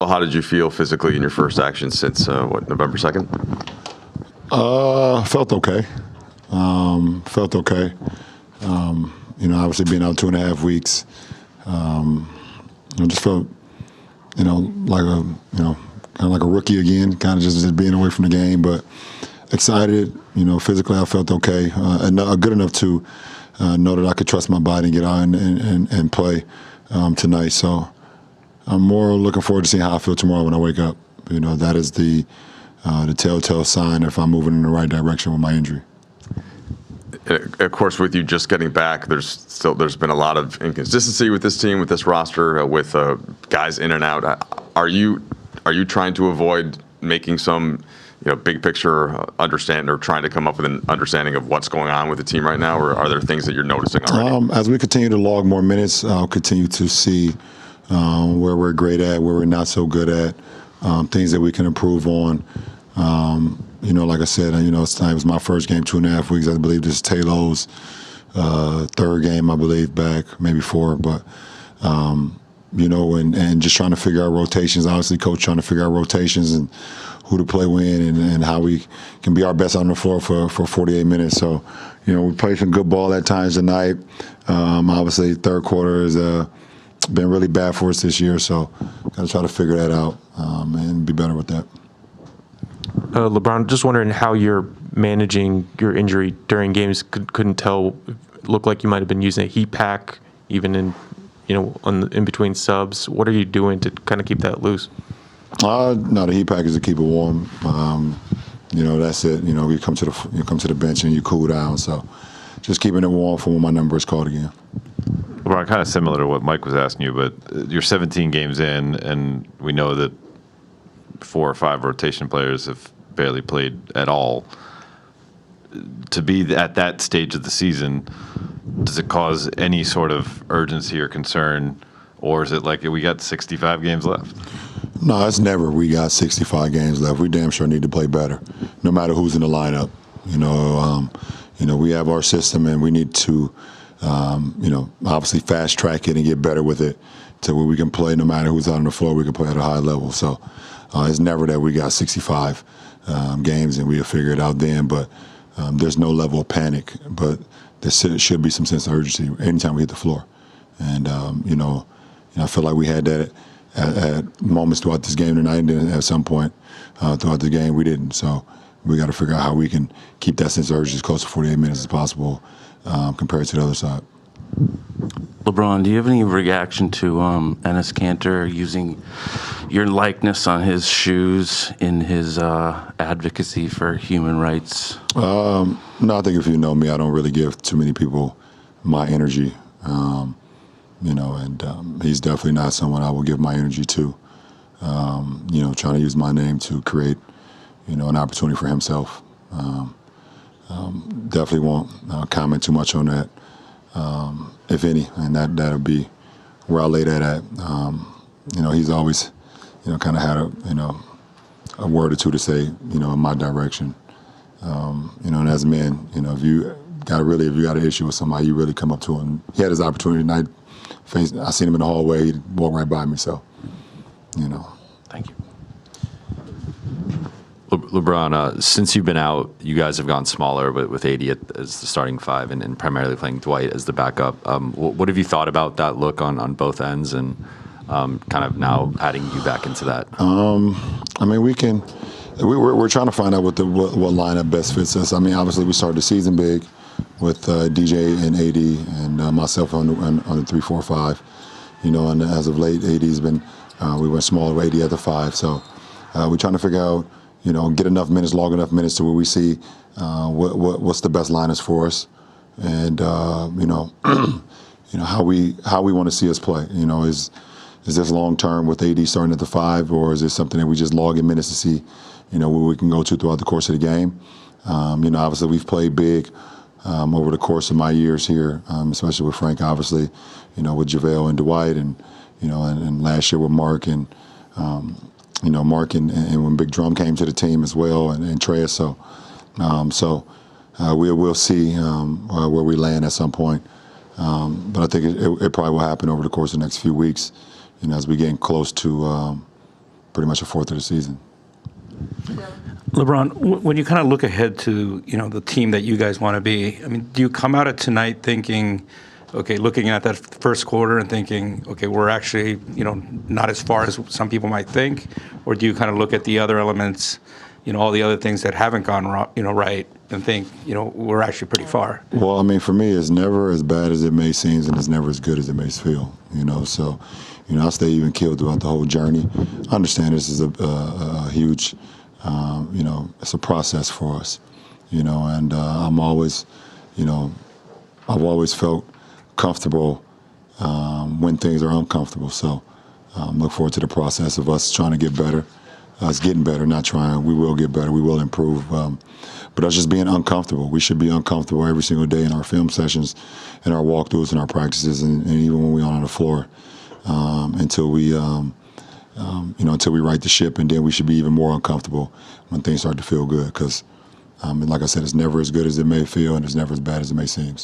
Well, how did you feel physically in your first action since, November 2nd? Felt okay. Felt okay. Obviously being out 2.5 weeks, I just felt, like kind of like a rookie again, kind of just being away from the game, but excited. Physically I felt okay, and good enough to know that I could trust my body and get out and play tonight. So I'm more looking forward to seeing how I feel tomorrow when I wake up. That is the telltale sign if I'm moving in the right direction with my injury. Of course, with you just getting back, there's been a lot of inconsistency with this team, with this roster, with guys in and out. Are you trying to avoid making some big picture understanding, or trying to come up with an understanding of what's going on with the team right now, or are there things that you're noticing already? As we continue to log more minutes, I'll continue to see where we're great at, where we're not so good at, things that we can improve on. Like I said, it was my first game, 2.5 weeks. I believe this is Taylor's third game, I believe, back, maybe 4. But, and just trying to figure out rotations. Obviously, coach trying to figure out rotations and who to play when and how we can be our best on the floor for 48 minutes. So, we played some good ball at times tonight. Obviously, third quarter has been really bad for us this year. So, got to try to figure that out and be better with that. LeBron, just wondering how you're managing your injury during games. Couldn't tell. Looked like you might have been using a heat pack, even in in between subs. What are you doing to kind of keep that loose? No, the heat pack is to keep it warm. That's it. You come to the bench and you cool down. So just keeping it warm for when my number is called again. LeBron, kind of similar to what Mike was asking you, but you're 17 games in, and we know that 4 or 5 rotation players have barely played at all. To be at that stage of the season, does it cause any sort of urgency or concern, or is it like we got 65 games left? No, it's never we got 65 games left. We damn sure need to play better, no matter who's in the lineup. We have our system, and we need to, obviously fast track it and get better with it to where we can play no matter who's out on the floor. We can play at a high level. So it's never that we got 65 games and we'll figure it out then. But there's no level of panic. But there should be some sense of urgency anytime we hit the floor. And I feel like we had that at moments throughout this game tonight, and then at some point throughout the game we didn't. So we got to figure out how we can keep that sense of urgency as close to 48 minutes as possible compared to the other side. LeBron, do you have any reaction to Enes Kanter using your likeness on his shoes in his advocacy for human rights? No, I think if you know me, I don't really give too many people my energy. He's definitely not someone I will give my energy to. Trying to use my name to create, an opportunity for himself. Definitely won't comment too much on that, if any, and that'll be where I lay that at. He's always, kind of had a word or two to say, in my direction. And as men, if you got an issue with somebody, you really come up to him. He had his opportunity tonight. I seen him in the hallway. He walked right by me. So, Thank you. LeBron, since you've been out, you guys have gone smaller, but with AD as the starting 5 and primarily playing Dwight as the backup. What have you thought about that look on both ends, and kind of now adding you back into that? We're trying to find out what lineup best fits us. Obviously we started the season big with DJ and AD and myself on the 3-4-5. And as of late, AD's been we went smaller with AD at the 5. So we're trying to figure out, get enough minutes, log enough minutes to where we see what's the best lineups for us, and how we want to see us play. Is this long term with AD starting at the 5, or is this something that we just log in minutes to see, where we can go to throughout the course of the game? Obviously we've played big over the course of my years here, especially with Frank, obviously, with JaVale and Dwight, and and last year with Mark and. Mark and when Big Drum came to the team as well, and Trey. So we'll see where we land at some point. But I think it probably will happen over the course of the next few weeks, as we get close to pretty much a fourth of the season. LeBron, when you kind of look ahead to, the team that you guys want to be, I mean, do you come out of tonight thinking, okay, looking at that first quarter and thinking, okay, we're actually, not as far as some people might think? Or do you kind of look at the other elements, all the other things that haven't gone right and think, we're actually pretty far? Well, I mean, for me, it's never as bad as it may seem, and it's never as good as it may feel, So, I stay even keeled throughout the whole journey. I understand this is a huge, it's a process for us, and I'm always, I've always felt comfortable when things are uncomfortable. So look forward to the process of us trying to get better, us getting better, not trying. We will get better. We will improve. But us just being uncomfortable. We should be uncomfortable every single day in our film sessions, in our walkthroughs, in our practices, and even when we're on the floor until we, until we right the ship. And then we should be even more uncomfortable when things start to feel good because, like I said, it's never as good as it may feel and it's never as bad as it may seem.